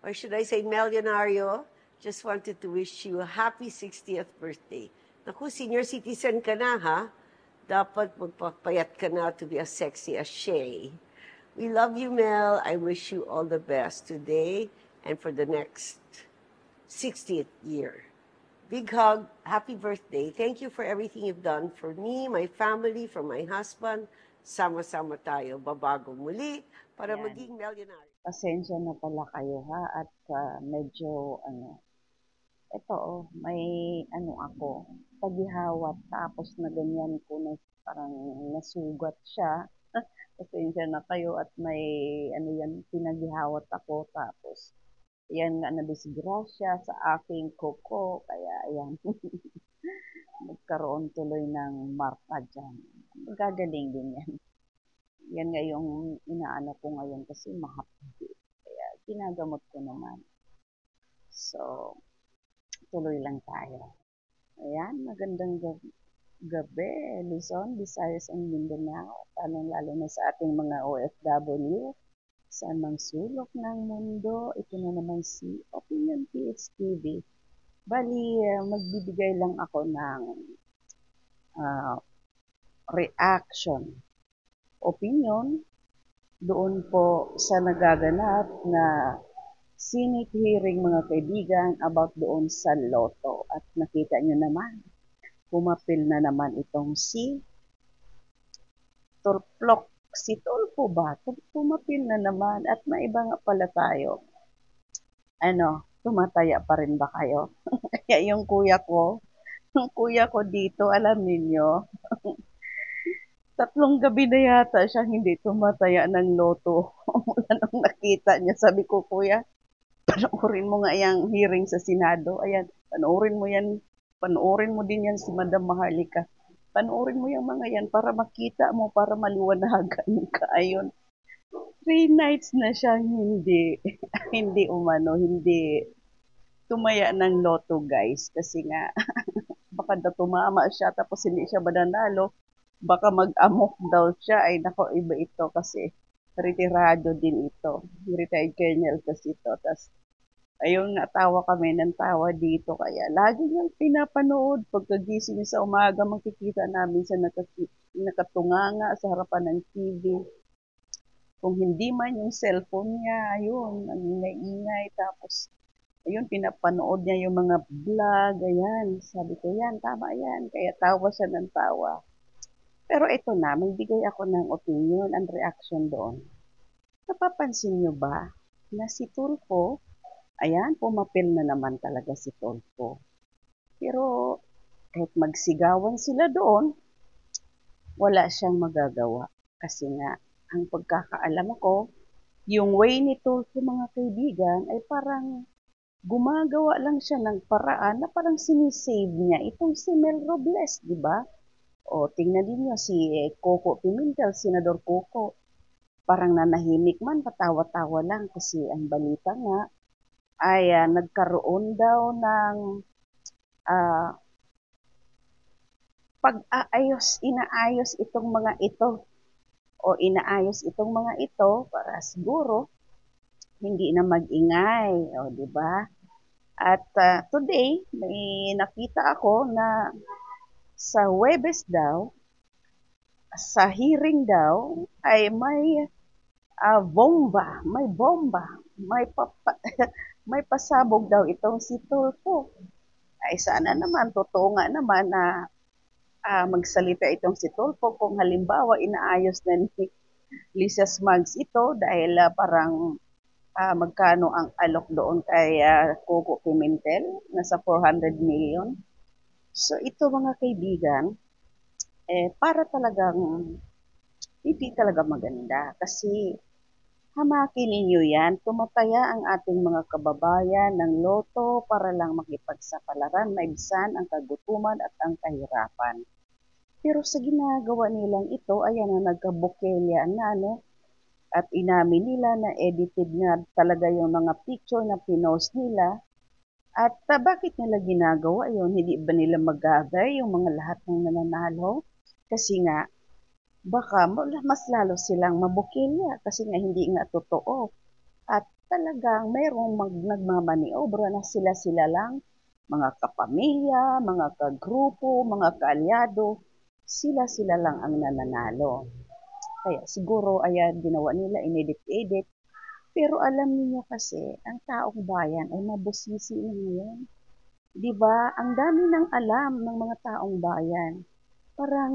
or should I say Melionario, just wanted to wish you a happy 60th birthday. Naku, senior citizen ka na, ha? Dapat magpapayat ka na to be as sexy as Shay. We love you, Mel. I wish you all the best today and for the next 60th year. Big hug. Happy birthday. Thank you for everything you've done for me, my family, for my husband. Sama-sama tayo. Babago muli para Yan. maging millionaire. Pasensya na pala kayo ha at medyo may ako, tagihawat tapos na ganyan ko na parang nasugat siya. Pasensya na kayo at may pinagihawat ako tapos yan nga nadisgrasya sa aking kuko kaya ayan nagkaroon tuloy ng marka dyan. Gagaling din yan. Yan nga yung inaano ko ngayon kasi mahapdi. Kaya ginagamot ko naman. So, tuloy lang tayo. Ayan, magandang gabi, Luzon, Visayas, and Mindanao. Lalo na sa ating mga OFW sa mang sulok ng mundo. Ito na naman si Opinion PHTV. Bali, magbibigay lang ako ng reaction, opinion, doon po sa nagaganap na Senate hearing mga kaibigan about doon sa Lotto. At nakita nyo naman, pumapil na naman itong si Turplok. Si Tulfo ba? Pumapil na naman at maiba nga pala tayo. Tumataya pa rin ba kayo? Kaya yung kuya ko dito, alam niyo 3 gabi na yata siya hindi tumataya ng Lotto. Mula nung nakita niya, sabi ko, kuya, panoorin mo nga yung hearing sa Senado. Ayan, panoorin mo din yan si Madam Maharlika. Panoorin mo yung mga yan para makita mo, para maliwanagan ka. Ayun, 3 nights na siya hindi tumaya ng Lotto, guys. Kasi nga, baka tumama siya tapos hindi siya mananalo. Baka mag-amok daw siya. Ay, nako, iba ito kasi retirado din ito. Retired colonel kasi ito. Tapos, ayun nga, tawa kami ng tawa dito. Kaya, lagi niyang pinapanood. Pagkagising niya sa umaga, makikita namin siya nakatunganga sa harapan ng TV. Kung hindi man yung cellphone niya, ayun, ang ingay-ingay. Tapos, ayun, pinapanood niya yung mga vlog, ayan. Sabi ko, yan, tama yan. Kaya tawa siya ng tawa. Pero ito na, magbigay ako ng opinion and reaction doon. Napapansin niyo ba na si Tulfo, ayan, pumapil na naman talaga si Tulfo. Pero kahit magsigawan sila doon, wala siyang magagawa. Kasi nga, ang pagkakaalam ko, yung way ni Tulfo mga kaibigan ay parang gumagawa lang siya ng paraan na parang sinisave niya itong si Mel Robles, di ba? O tingnan din niyo si Coco Pimentel, Senador Coco. Parang nanahimik man, patawa-tawa lang kasi ang balita nga ay nagkaroon daw ng inaayos itong mga ito para siguro hindi na mag-ingay, o di ba? At today may nakita ako na sa Huwebes daw, sa hearing daw ay may bomba, may pasabog daw itong si Tulfo. Ay sana naman, totoo nga naman na magsalita itong si Tulfo kung halimbawa inaayos na ni Lisa Smugs ito dahil parang magkano ang alok doon kay Coco Pimentel, nasa 400 million. So ito mga kaibigan, para talagang hindi talaga maganda kasi hamakin ninyo yan, tumataya ang ating mga kababayan ng Lotto para lang makipagsapalaran, maibsan ang kagutuman at ang kahirapan. Pero sa ginagawa nilang ito, ayan na nagkabukelya na, at inamin nila na edited nga talaga yung mga picture na pinost nila. At bakit nila ginagawa yun? Hindi ba nila mag-gather yung mga lahat ng nananalo? Kasi nga, baka mas lalo silang mabukilya kasi nga hindi nga totoo. At talagang mayroong nagmamaniobra na sila-sila lang, mga kapamilya, mga kagrupo, mga kaalyado, sila-sila lang ang nananalo. Kaya siguro ayan ginawa nila, inedit-edit. Pero alam niyo kasi, ang taong bayan ay mabusisi na ngayon. 'Di ba? Ang dami ng alam ng mga taong bayan. Parang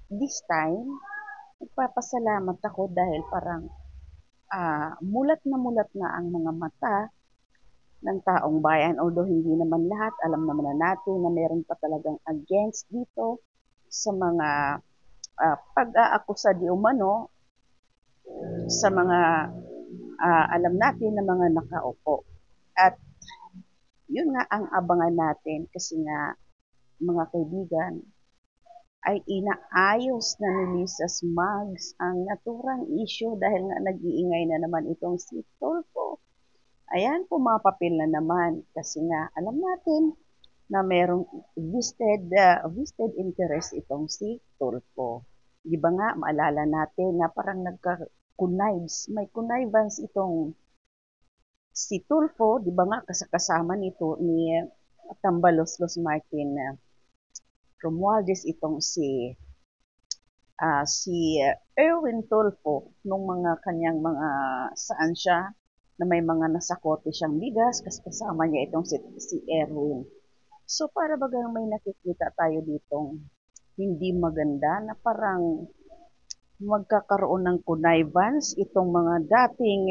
this time, nagpapasalamat ako dahil parang mulat na ang mga mata ng taong bayan. Although hindi naman lahat, alam naman na natin na meron pa talagang against dito sa mga pag-aakusa di umano sa mga alam natin na mga nakaupo. At yun nga ang abangan natin kasi nga mga kaibigan ay inaayos na ni Lisa Smugs ang naturang issue dahil nga nag-iingay na naman itong si Tulfo. Ayan, pumapapil na naman kasi nga alam natin na merong vested interest itong si Tulfo. Di ba nga, maalala natin na parang may connivance itong si Tulfo, di ba nga kasama nito ni Tambaloslos Martin Romualdez itong si Erwin Tulfo nung mga kanyang mga saan siya na may mga nasakote siyang bigas kasi kasama niya itong si Erwin. So para bagang may nakikita tayo ditong hindi maganda na parang magkakaroon ng connivance itong mga dating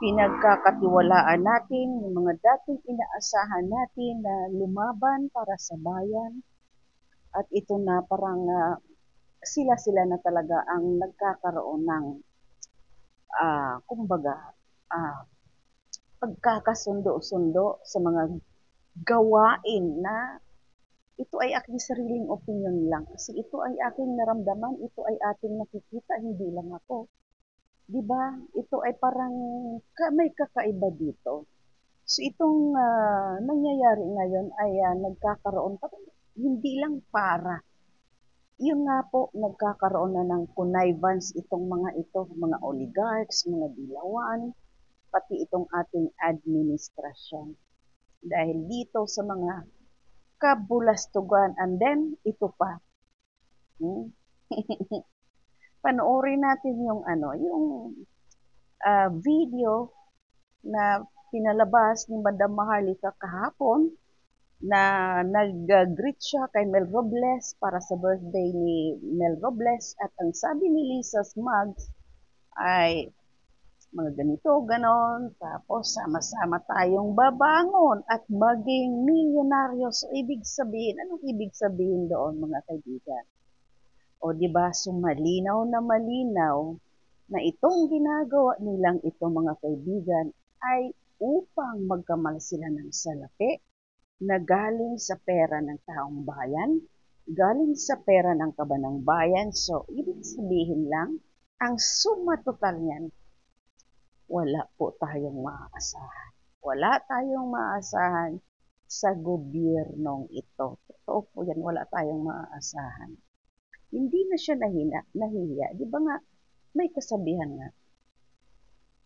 pinagkakatiwalaan natin, yung mga dating inaasahan natin na lumaban para sa bayan. At ito na parang sila-sila na talaga ang nagkakaroon ng kumbaga pagkakasundo-sundo sa mga gawain na ito ay aking sariling opinion lang kasi ito ay aking naramdaman, ito ay ating nakikita, hindi lang ako. 'Di ba? Ito ay parang may kakaiba dito. So itong nangyayari ngayon ay nagkakaroon pa hindi lang para yun nga po, nagkakaroon na ng connivance itong mga ito, mga oligarchs, mga dilawan, pati itong ating administrasyon. Dahil dito sa mga kabulastugan, and then ito pa. Panoorin natin yung video na pinalabas ni Madam Maharlika kahapon na nag-greet siya kay Mel Robles para sa birthday ni Mel Robles at ang sabi ni Lisa Smugs ay mga ganito, ganon, tapos sama-sama tayong babangon at maging milyonaryo. So, ibig sabihin, anong ibig sabihin doon mga kaibigan? O di ba so malinaw na itong ginagawa nilang ito mga kaibigan ay upang magkamal sila ng salapi na galing sa pera ng taong bayan, galing sa pera ng kabanang bayan. So, ibig sabihin lang, ang suma total niyan, wala po tayong maaasahan. Wala tayong maaasahan sa gobyernong ito. Totoo po yan, wala tayong maaasahan. Hindi na siya nahihiya. Di ba nga, may kasabihan nga,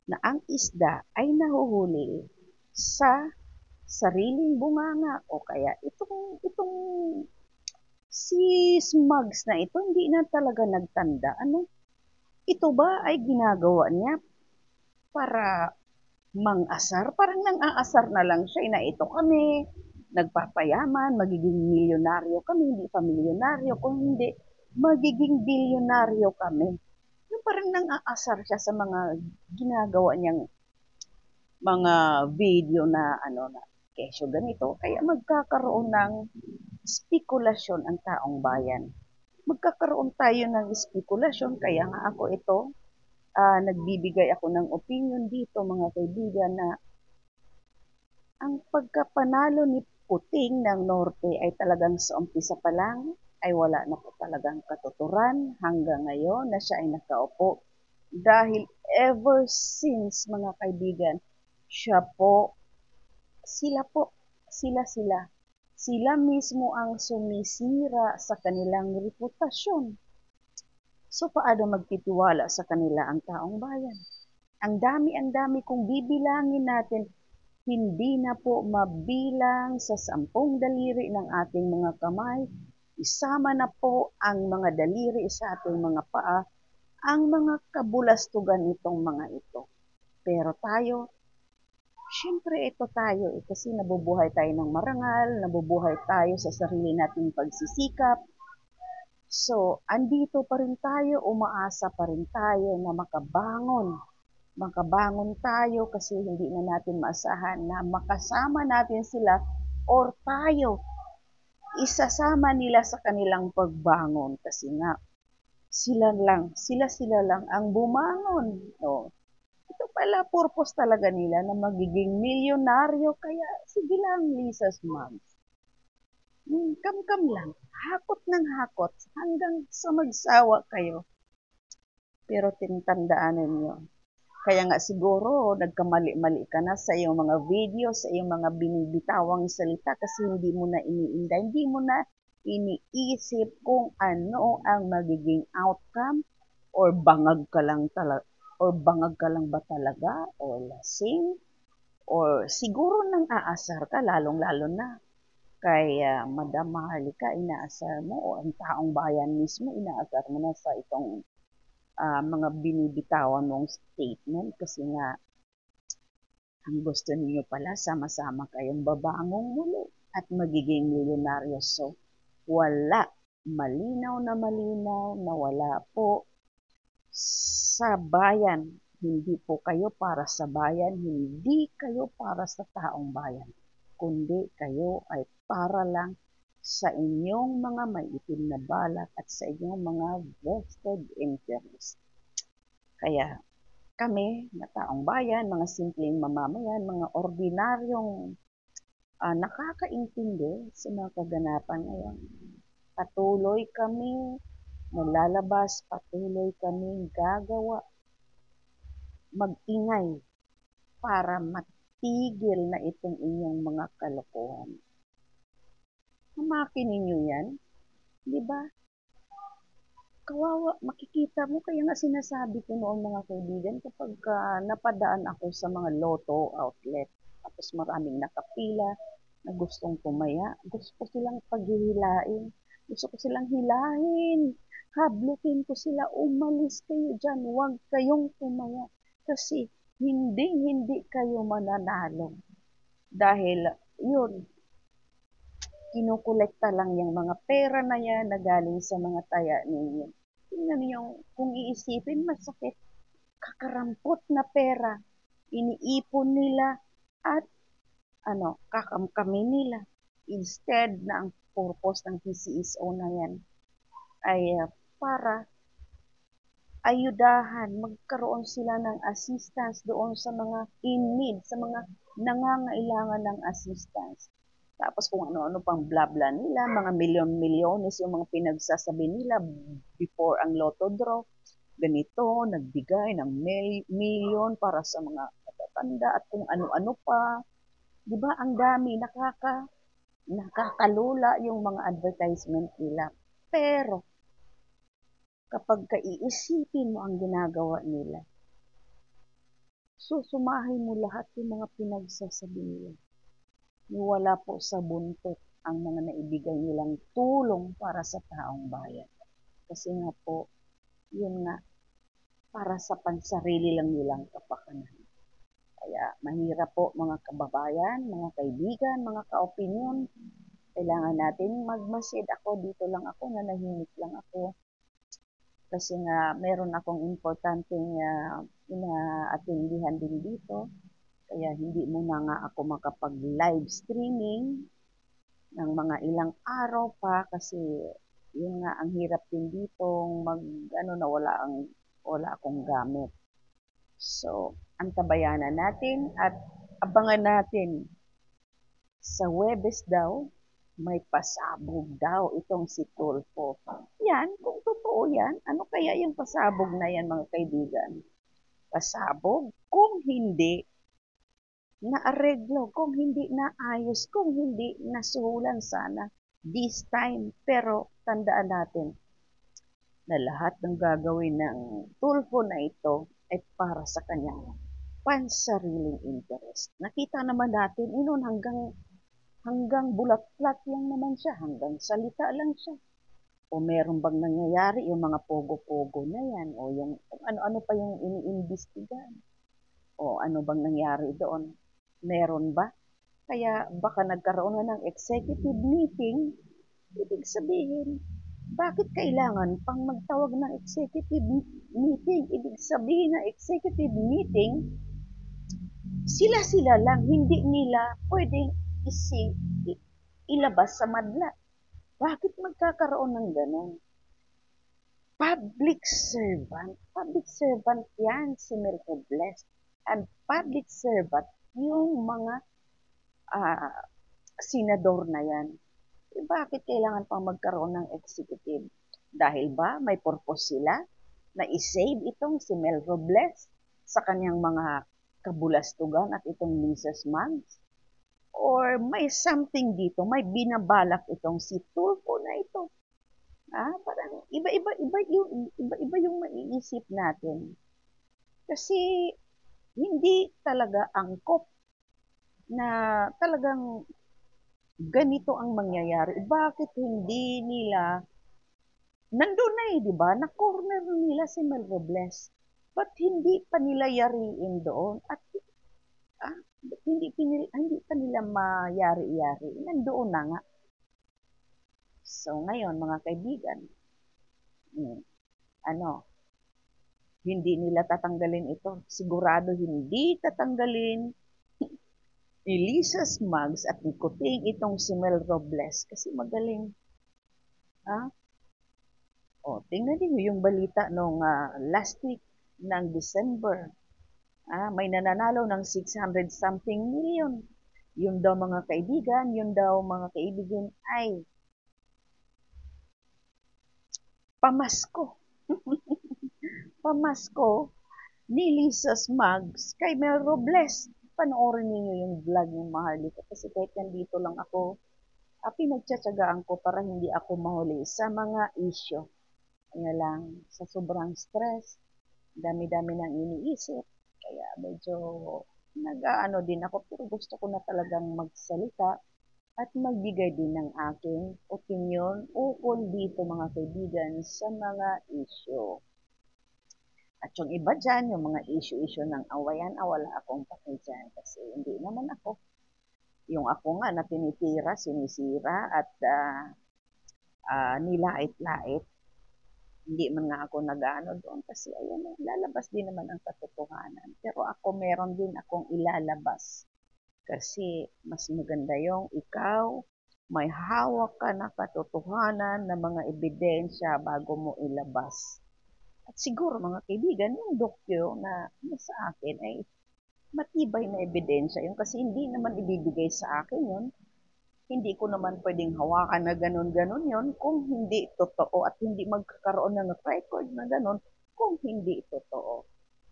na ang isda ay nahuhuli sa sariling bunganga o kaya itong si Smugs na ito hindi na talaga nagtanda. Ito ba ay ginagawa niya para mang-asar? Parang nang-aasar na lang siya na ito kami nagpapayaman, magiging milyonaryo kami, hindi pa milyonaryo, kung hindi magiging bilyonaryo kami. Yung parang nang-aasar siya sa mga ginagawa niyang mga video na na kesyo ganito. Kaya magkakaroon ng spekulasyon ang taong bayan. Magkakaroon tayo ng spekulasyon, kaya nga ako ito, nagbibigay ako ng opinion dito mga kaibigan na ang pagkapanalo ni Puting ng Norte ay talagang sa umpisa pa lang ay wala na po talagang katuturan hanggang ngayon na siya ay nakaupo. Dahil ever since mga kaibigan, siya po, sila mismo ang sumisira sa kanilang reputasyon. So paano magtitiwala sa kanila ang taong bayan? ang dami kung bibilangin natin, hindi na po mabilang sa 10 daliri ng ating mga kamay. Isama na po ang mga daliri sa ating mga paa, ang mga kabulastugan nitong mga ito. Pero tayo, syempre ito tayo, kasi nabubuhay tayo ng marangal, nabubuhay tayo sa sarili nating pagsisikap. So, andito pa rin tayo, umaasa pa rin tayo na makabangon. Makabangon tayo kasi hindi na natin maasahan na makasama natin sila or tayo isasama nila sa kanilang pagbangon kasi nga sila lang ang bumangon. No? Ito pala purpose talaga nila na magiging milyonaryo kaya sige lang Lisa's moms. Kam-kam lang, hakot ng hakot hanggang sa magsawa kayo. Pero tintandaan ninyo, kaya nga siguro nagkamali-mali ka na sa iyong mga video, sa iyong mga binibitawang salita kasi hindi mo na iniinda, hindi mo na iniisip kung ano ang magiging outcome or bangag ka lang talaga or bangag ka lang ba talaga or lasing or siguro nang aasar ka lalong-lalo na kay Madam Maharlika, inaasar mo o ang taong bayan mismo inaasar mo na sa itong mga binibitawan mong statement kasi nga ang gusto niyo pala sama-sama kayong babangong muli at magiging milyonaryo. So, wala. Malinaw na wala po sa bayan. Hindi po kayo para sa bayan, hindi kayo para sa taong bayan, kundi kayo ay para lang sa inyong mga maiitim na balak at sa inyong mga vested interest. Kaya kami, na taong bayan, mga simpleng mamamayan, mga ordinaryong nakakaintindi sa mga kaganapan ngayon. Patuloy kami nalalabas, patuloy kami gagawa, mag-ingay para matigil na itong inyong mga kalokohan. Hamakin ninyo yan, di ba? Kawawa, makikita mo, kaya nga sinasabi ko noon mga kaibigan, kapag napadaan ako sa mga lotto outlet, tapos maraming nakapila na gustong tumaya, gusto ko silang paghihilain, gusto ko silang hilahin, hablutin ko sila, umalis kayo dyan, huwag kayong tumaya, kasi hindi kayo mananalo. Dahil yun, kinukolekta lang yung mga pera na yan na galing sa mga taya ninyo. Tingnan niyo, kung iisipin, masakit. Kakarampot na pera. Iniipon nila at kakamkamin nila. Instead na ang purpose ng PCSO na yan ay para ayudahan, magkaroon sila ng assistance doon sa mga in need, sa mga nangangailangan ng assistance. Tapos kung ano-ano pang bla-bla nila, mga milyon-milyones yung mga pinagsasabi nila before ang lotto draw. Ganito, nagbigay ng milyon para sa mga matatanda at kung ano-ano pa. Di ba ang dami, nakakalula yung mga advertisement nila. Pero, kapag kaiisipin mo ang ginagawa nila, susumahin mo lahat yung mga pinagsasabi nila. Wala po sa buntot ang mga naibigay nilang tulong para sa taong bayan. Kasi nga po, yun nga, para sa pansarili lang nilang kapakanan. Kaya mahirap po mga kababayan, mga kaibigan, mga kaopinyon. Kailangan natin magmasid. Ako, dito lang ako, nanahimik lang ako. Kasi nga, meron akong importanteng inaatendihan din dito. Kaya hindi muna nga ako makapag-live streaming ng mga ilang araw pa kasi yun nga ang hirap din dito na wala akong gamit. So, antabayanan natin at abangan natin sa Webes daw may pasabog daw itong si Tulfo. Yan, kung totoo yan, ano kaya yung pasabog na yan mga kaibigan? Pasabog kung hindi naareglo, kung hindi naayos, kung hindi nasuhulan sana this time. Pero tandaan natin na lahat ng gagawin ng Tulfo na ito ay para sa kanyang pansariling interest. Nakita naman natin, inon hanggang bulat-lat lang naman siya, hanggang salita lang siya. O meron bang nangyayari yung mga pogo-pogo na yan, o yung ano-ano pa yung iniimbestigahan, o ano bang nangyari doon. Meron ba? Kaya baka nagkaroon na ng executive meeting, ibig sabihin, bakit kailangan pang magtawag ng executive meeting? Ibig sabihin ng executive meeting, sila-sila lang, hindi nila pwedeng ilabas sa madla. Bakit magkakaroon ng ganon? Public servant yan si Mercobles. And public servant yung mga senador na yan. Bakit kailangan pang magkaroon ng executive? Dahil ba may purpose sila na i-save itong si Mel Robles sa kanyang mga kabulastugan at itong Mrs. Muggs? Or may something dito, may binabalak itong si Tulfo na ito? Parang iba yung maiisip natin. Kasi hindi talaga angkop na talagang ganito ang mangyayari. Bakit hindi nila, nandun na di ba? Na-corner nila si Mel Robles. Ba't hindi pa nila yariin doon? At hindi pa nila mayari-yari. Nandoon na nga. So ngayon, mga kaibigan, hindi nila tatanggalin ito. Sigurado hindi tatanggalin ni Lisa Smugs at ni Kuting itong si Mel Robles kasi magaling. Tingnan niyo yung balita nung last week ng December. May nananalo ng 600 something million. Yun daw mga kaibigan ay pamasko. Pamasko ni Lisa Smugs kay Mel Robles. Panoorin niyo yung vlog ng Maharlika kasi kahit nandito lang ako, pinagtsatsagaan ko para hindi ako mahuli sa mga issue. Kaya lang, sa sobrang stress, dami-dami nang iniisip, kaya medyo nag-aano din ako, pero gusto ko na talagang magsalita at magbigay din ng aking opinion ukol dito mga kaibigan sa mga issue. At yung iba dyan, yung mga issue-issue ng awayan, wala akong pake dyan kasi hindi naman ako. Yung ako nga na tinitira, sinisira at nilait-lait, hindi man nga ako nag-ano doon kasi ayun, lalabas din naman ang katotohanan. Pero ako meron din akong ilalabas kasi mas maganda yung ikaw may hawak ka na katotohanan na mga ebidensya bago mo ilabas. At siguro mga kaibigan, yung dokyo na sa akin ay matibay na ebidensya yun kasi hindi naman ibibigay sa akin yun. Hindi ko naman pwedeng hawakan na ganun-ganun yon kung hindi totoo at hindi magkakaroon ng record na ganun kung hindi totoo.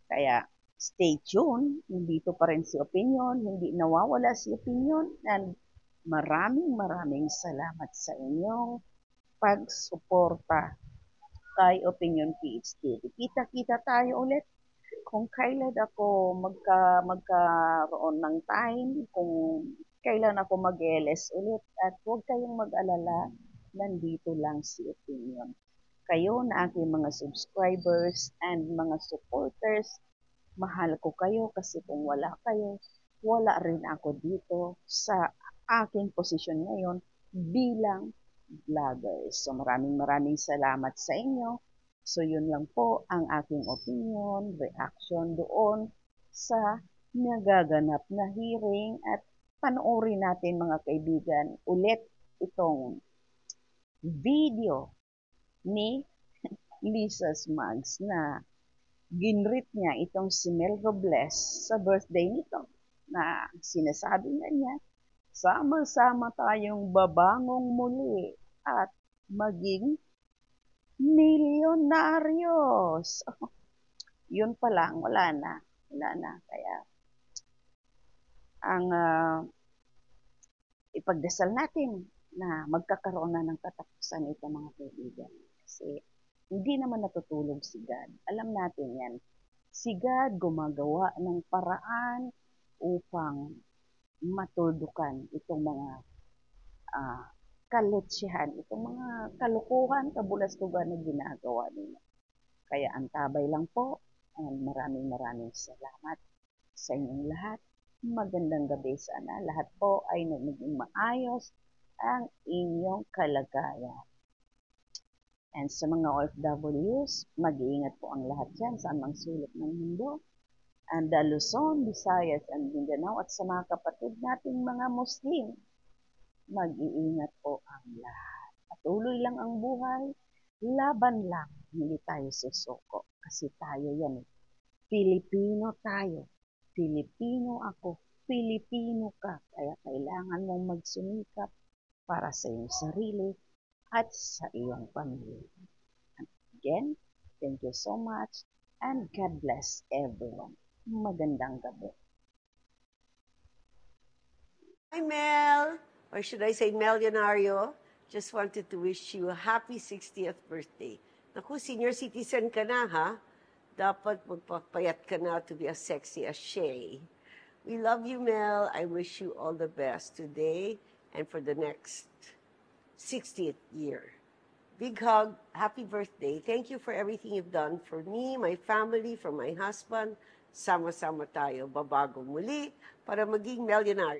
Kaya stay tuned, nandito pa rin si Opinion, hindi nawawala si Opinion, and maraming salamat sa inyong pagsuporta kay Opinion PHTV. Kita-kita tayo ulit kung kailan ako magkaroon ng time, kung kailan ako mag-LS ulit at huwag kayong mag-alala, nandito lang si Opinion. Kayo na aking mga subscribers and mga supporters, mahal ko kayo kasi kung wala kayo, wala rin ako dito sa aking posisyon ngayon bilang vlogger. So maraming salamat sa inyo. So yun lang po ang aking opinion, reaction doon sa nagaganap na hearing at panoorin natin mga kaibigan ulit itong video ni Lisa Smugs na ginrit niya itong si Mel Robles sa birthday nito na sinasabi niya, sama-sama tayong babangong muli at maging milyonaryos. Yun pa lang, wala na. Kaya ang ipagdasal natin na magkakaroon na ng katapusan ito mga kaibigan. Kasi hindi naman natutulog si God. Alam natin yan. Si God gumagawa ng paraan upang matuldukan itong mga ah, kaletsyahan, itong mga kalukuhan, kabulastugan na ginagawa nila. Kaya antabay lang po, and maraming salamat sa inyong lahat. Magandang gabi sana. Lahat po ay maging maayos ang inyong kalagayan. And sa mga OFWs, mag-iingat po ang lahat dyan sa amang sulok ng mundo. And Luzon, Visayas, and Mindanao at sa mga kapatid nating mga Muslim, mag-iingat po ang lahat. Patuloy lang ang buhay, laban lang, hindi tayo susuko. Kasi tayo yan. Pilipino tayo. Pilipino ako. Pilipino ka. Kaya kailangan mong magsumikap para sa iyong sarili at sa iyong pamilya. And again, thank you so much and God bless everyone. Magandang gabi. Hi, Mel! Or should I say Melionario? Just wanted to wish you a happy 60th birthday. Naku, senior citizen ka na, ha? Dapat magpapayat ka na to be as sexy as Shay. We love you, Mel. I wish you all the best today and for the next 60th year. Big hug. Happy birthday. Thank you for everything you've done for me, my family, for my husband. Sama-sama tayo, babago muli para maging millionaire.